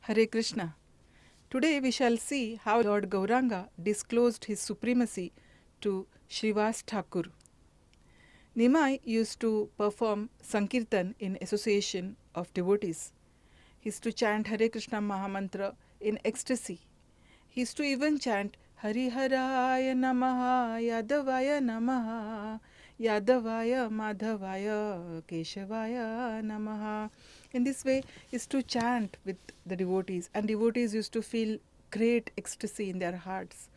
Hare Krishna. Today we shall see how Lord Gauranga disclosed his supremacy to Srivas Thakur. Nimai used to perform Sankirtan in association of devotees. He used to chant Hare Krishna Mahamantra in ecstasy. He used to even chant Hariharaya Namaha Yadavaya Namaha Yadavaya Madhavaya Keshavaya Namaha. In this way, he used to chant with the devotees, and devotees used to feel great ecstasy in their hearts.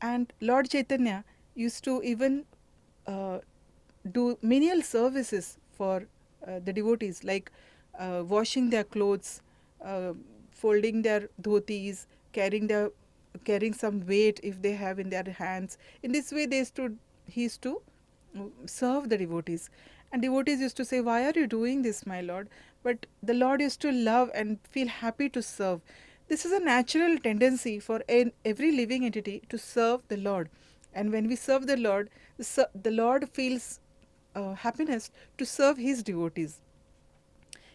And Lord Chaitanya used to even uh, do menial services for the devotees, like washing their clothes, uh, folding their dhotis, carrying some weight if they have in their hands. In this way, he used to serve the devotees. And devotees used to say, "Why are you doing this, my Lord?" But the Lord used to love and feel happy to serve. This is a natural tendency for every living entity to serve the Lord. And when we serve the Lord, the Lord feels happiness to serve his devotees.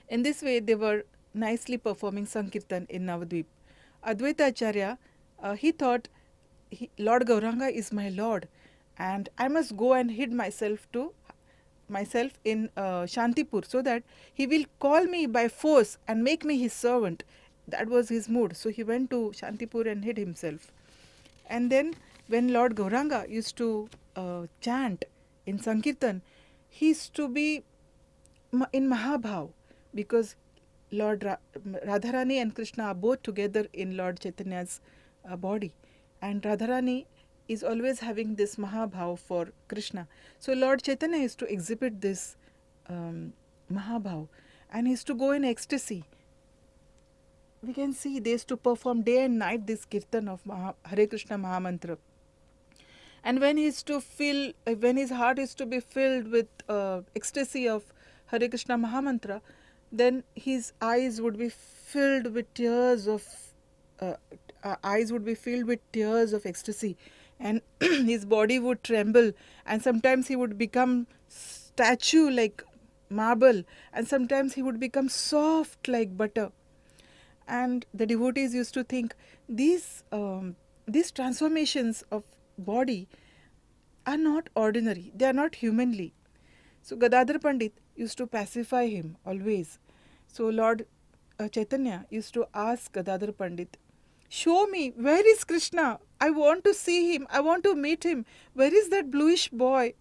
In this way, they were nicely performing Sankirtan in Navadvip. Advaita Acharya, he thought, Lord Gauranga is my Lord, and I must go and hid myself in Shantipur, so that he will call me by force and make me his servant. That was his mood. So he went to Shantipur and hid himself. And then, when Lord Gauranga used to chant in Sankirtan, he used to be in Mahabhav, because Radharani and Krishna are both together in Lord Chaitanya's body, and Radharani is always having this Mahabhav for Krishna. So Lord Chaitanya is to exhibit this Mahabhav, and he is to go in ecstasy. We can see they used to perform day and night this kirtan of Hare Krishna Mahamantra. And when when his heart is to be filled with ecstasy of Hare Krishna Mahamantra, then his eyes would be filled with uh, ecstasy, and his body would tremble, and sometimes he would become statue like marble, and sometimes he would become soft like butter. And the devotees used to think these transformations of body are not ordinary, they are not humanly. So Gadadhar Pandit used to pacify him always. So Lord Chaitanya used to ask Gadadhar Pandit, "Show me, where is Krishna? I want to see him, I want to meet him. Where is that bluish boy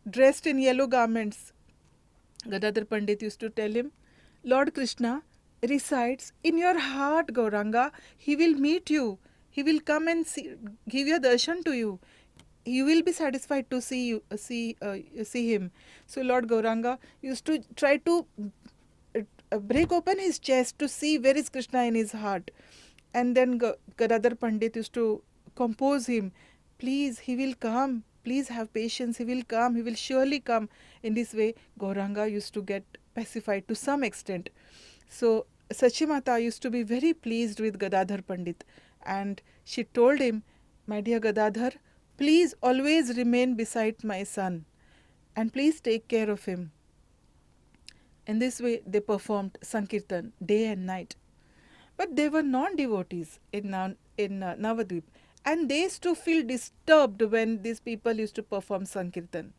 dressed in yellow garments?" Gadadhar Pandit used to tell him, "Lord Krishna resides in your heart, Gauranga. He will meet you. He will come and give your darshan to you. You will be satisfied to see him." So Lord Gauranga used to try to break open his chest to see where is Krishna in his heart. And then Gadadhar Pandit used to compose him, "Please, he will come. Please have patience. He will come. He will surely come." In this way, Gauranga used to get pacified to some extent. So Sachimata used to be very pleased with Gadadhar Pandit, and she told him, "My dear Gadadhar, please always remain beside my son, and please take care of him." In this way, they performed Sankirtan day and night. But they were non devotees in Navadvip, and they used to feel disturbed when these people used to perform Sankirtan.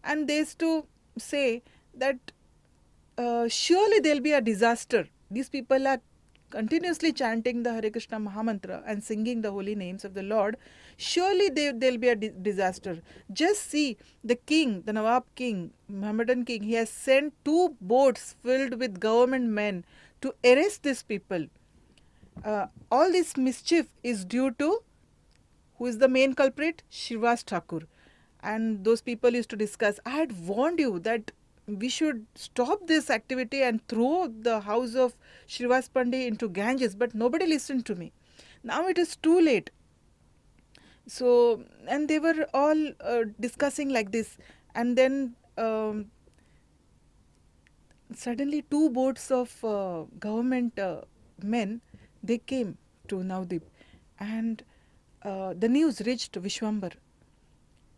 And they used to say that surely there will be a disaster. These people are continuously chanting the Hare Krishna Mahamantra and singing the holy names of the Lord. Surely there will be a disaster. Just see, the king, the Nawab king, Mohammedan king, he has sent 2 boats filled with government men to arrest these people. All this mischief is due to who is the main culprit? Srivas Thakur. And those people used to discuss, "I had warned you that we should stop this activity and throw the house of Srivas Pandey into Ganges, but nobody listened to me. Now it is too late." So, and they were all discussing like this. And then suddenly 2 boats of government men, they came to Navadip, and the news reached Vishwambar.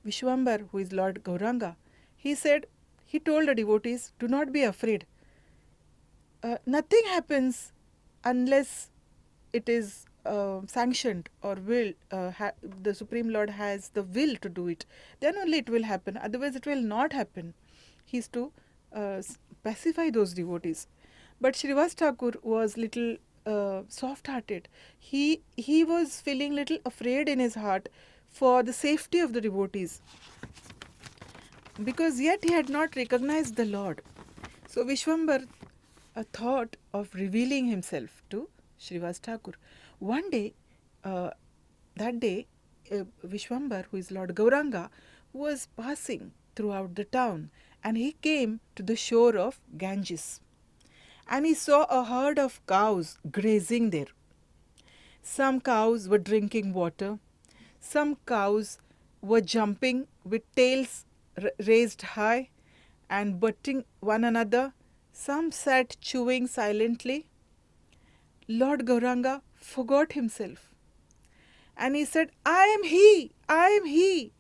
Vishwambar, who is Lord Gauranga, he told the devotees, "Do not be afraid. Nothing happens unless it is sanctioned or will, the Supreme Lord has the will to do it, then only it will happen. Otherwise, it will not happen. He is to pacify those devotees. But Srivas Thakur was little soft-hearted. He was feeling little afraid in his heart for the safety of the devotees, because yet he had not recognized the Lord. So Vishwambar thought of revealing himself to Srivas Thakur. One day, that day, Vishwambar, who is Lord Gauranga, was passing throughout the town, and he came to the shore of Ganges, and he saw a herd of cows grazing there. Some cows were drinking water, some cows were jumping with tails raised high and butting one another. Some sat chewing silently. Lord Gauranga forgot himself, and he said, I am he, I am he.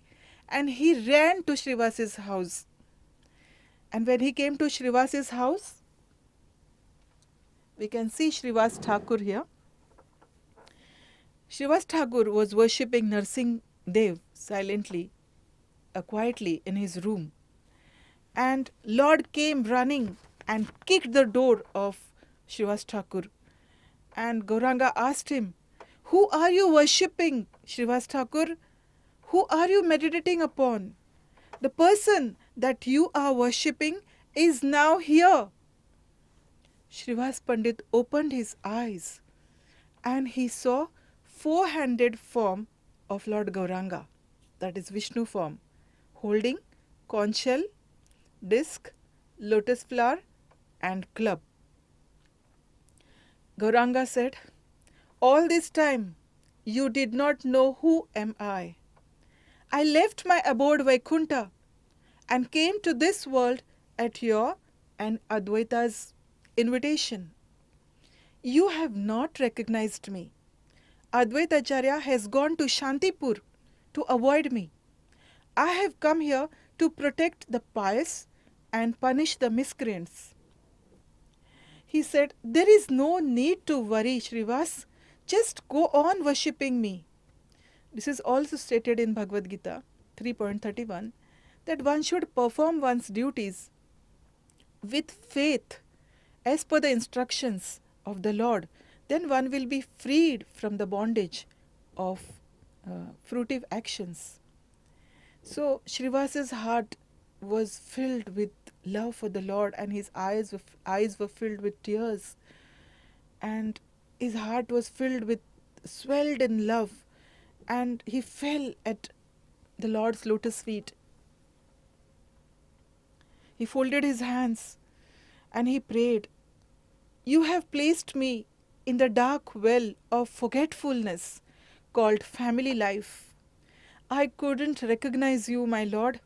And he ran to Srivas's house. And when he came to Srivas's house, we can see Srivas Thakur here. Srivas Thakur was worshipping Narsingh Dev silently, quietly in his room. And Lord came running and kicked the door of Srivas Thakur. And Gauranga asked him, who are you worshipping, Srivas Thakur? Who are you meditating upon? The person that you are worshipping is now here. Srivas Pandit opened his eyes and he saw four-handed form of Lord Gauranga, that is Vishnu form, holding conch shell, disc, lotus flower and club. Gauranga said, all this time you did not know who am I. I left my abode Vaikuntha and came to this world at your and Advaita's invitation. You have not recognized me. Advaita Acharya has gone to Shantipur to avoid me. I have come here to protect the pious and punish the miscreants. He said, there is no need to worry, Srivas. Just go on worshipping me. This is also stated in Bhagavad Gita 3.31, that one should perform one's duties with faith as per the instructions of the Lord. Then one will be freed from the bondage of fruitive actions. So Srivas's heart was filled with love for the Lord, and his eyes were filled with tears, and his heart was filled with, swelled in love, and he fell at the Lord's lotus feet. He folded his hands and he prayed, you have placed me in the dark well of forgetfulness called family life. I couldn't recognize you, my Lord.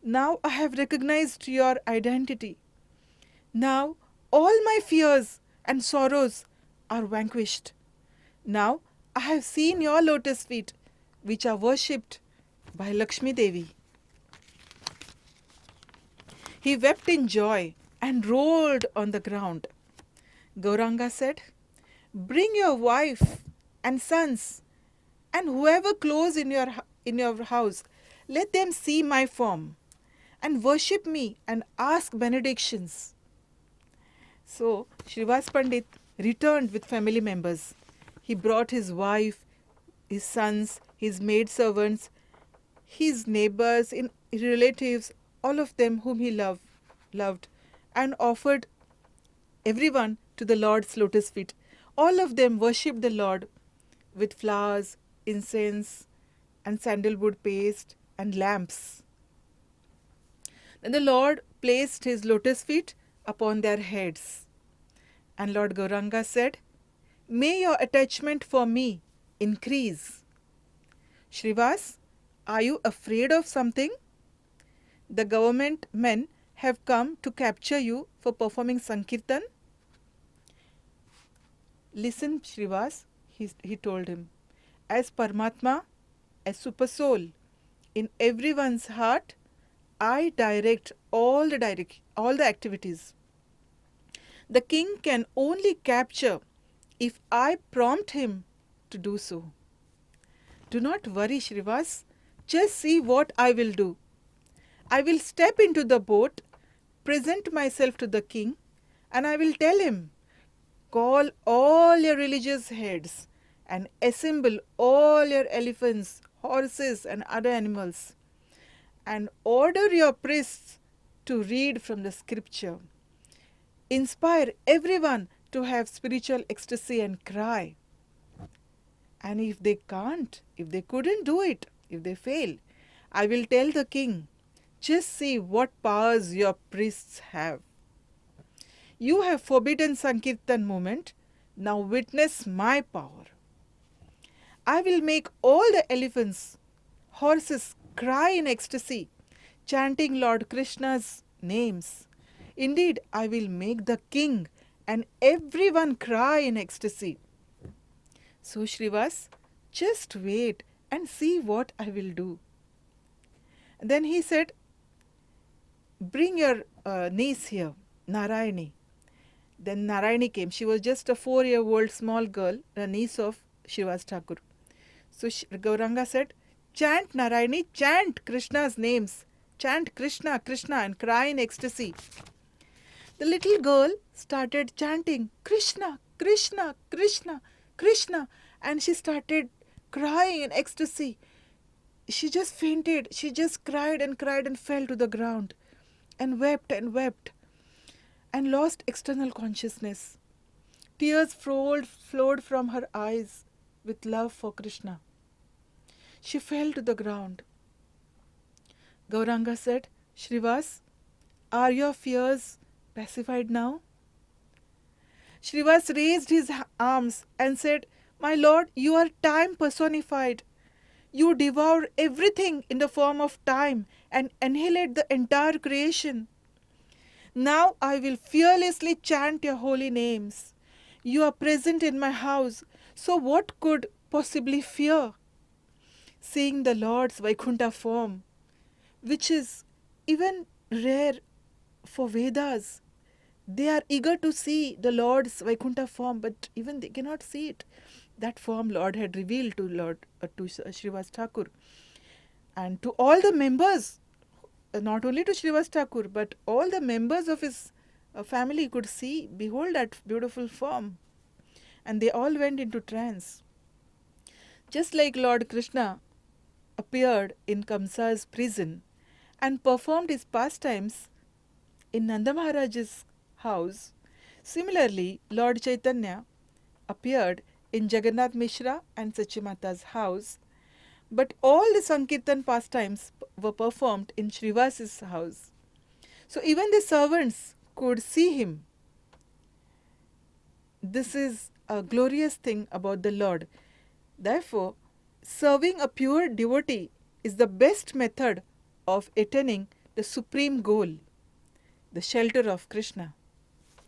Now I have recognized your identity. Now all my fears and sorrows are vanquished. Now I have seen your lotus feet, which are worshipped by Lakshmi Devi. He wept in joy and rolled on the ground. Gauranga said, bring your wife and sons and whoever close in your house, let them see my form and worship me and ask benedictions. So Srivas Pandit returned with family members. He brought his wife, his sons, his maidservants, his neighbors, relatives, all of them whom he loved, and offered everyone to the Lord's lotus feet. All of them worshipped the Lord with flowers, incense, and sandalwood paste and lamps. Then the Lord placed his lotus feet upon their heads. And Lord Gauranga said, may your attachment for me increase. Srivas, are you afraid of something? The government men have come to capture you for performing Sankirtan. Listen, Srivas, he told him. As Paramatma, as Super Soul, in everyone's heart, I direct all the activities. The king can only capture if I prompt him to do so. Do not worry, Shrivas. Just see what I will do. I will step into the boat, present myself to the king, and I will tell him, call all your religious heads and assemble all your elephants, horses, and other animals, and order your priests to read from the scripture. Inspire everyone to have spiritual ecstasy and cry. And if they can't, if they couldn't do it, if they fail, I will tell the king, just see what powers your priests have. You have forbidden Sankirtan movement, now witness my power. I will make all the elephants, horses cry in ecstasy, chanting Lord Krishna's names. Indeed, I will make the king and everyone cry in ecstasy. So, Shrivas, just wait and see what I will do. Then he said, bring your niece here, Narayani. Then Narayani came. She was just a 4-year-old small girl, a niece of Shrivas Thakur. So Gauranga said, chant Narayani, chant Krishna's names. Chant Krishna, Krishna, and cry in ecstasy. The little girl started chanting Krishna, Krishna, Krishna, Krishna, and she started crying in ecstasy. She just fainted. She just cried and fell to the ground and wept and lost external consciousness. Tears flowed from her eyes with love for Krishna. She fell to the ground. Gauranga said, Shrivas, are your fears pacified now? Shrivas raised his arms and said, my lord, you are time personified. You devour everything in the form of time and annihilate the entire creation. Now I will fearlessly chant your holy names. You are present in my house, so what could possibly fear? Seeing the Lord's Vaikuntha form, which is even rare for Vedas. They are eager to see the Lord's Vaikuntha form, but even they cannot see it. That form Lord had revealed to Shrivas Thakur. And to all the members, not only to Shrivas Thakur, but all the members of his family could see, behold that beautiful form. And they all went into trance. Just like Lord Krishna appeared in Kamsa's prison and performed his pastimes in Nanda Maharaj's house, similarly Lord Chaitanya appeared in Jagannath Mishra and Sachimata's house, but all the Sankirtan pastimes were performed in Shrivas's house. So even the servants could see him. This is a glorious thing about the Lord. Therefore, serving a pure devotee is the best method of attaining the supreme goal, the shelter of Krishna.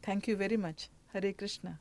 Thank you very much. Hare Krishna.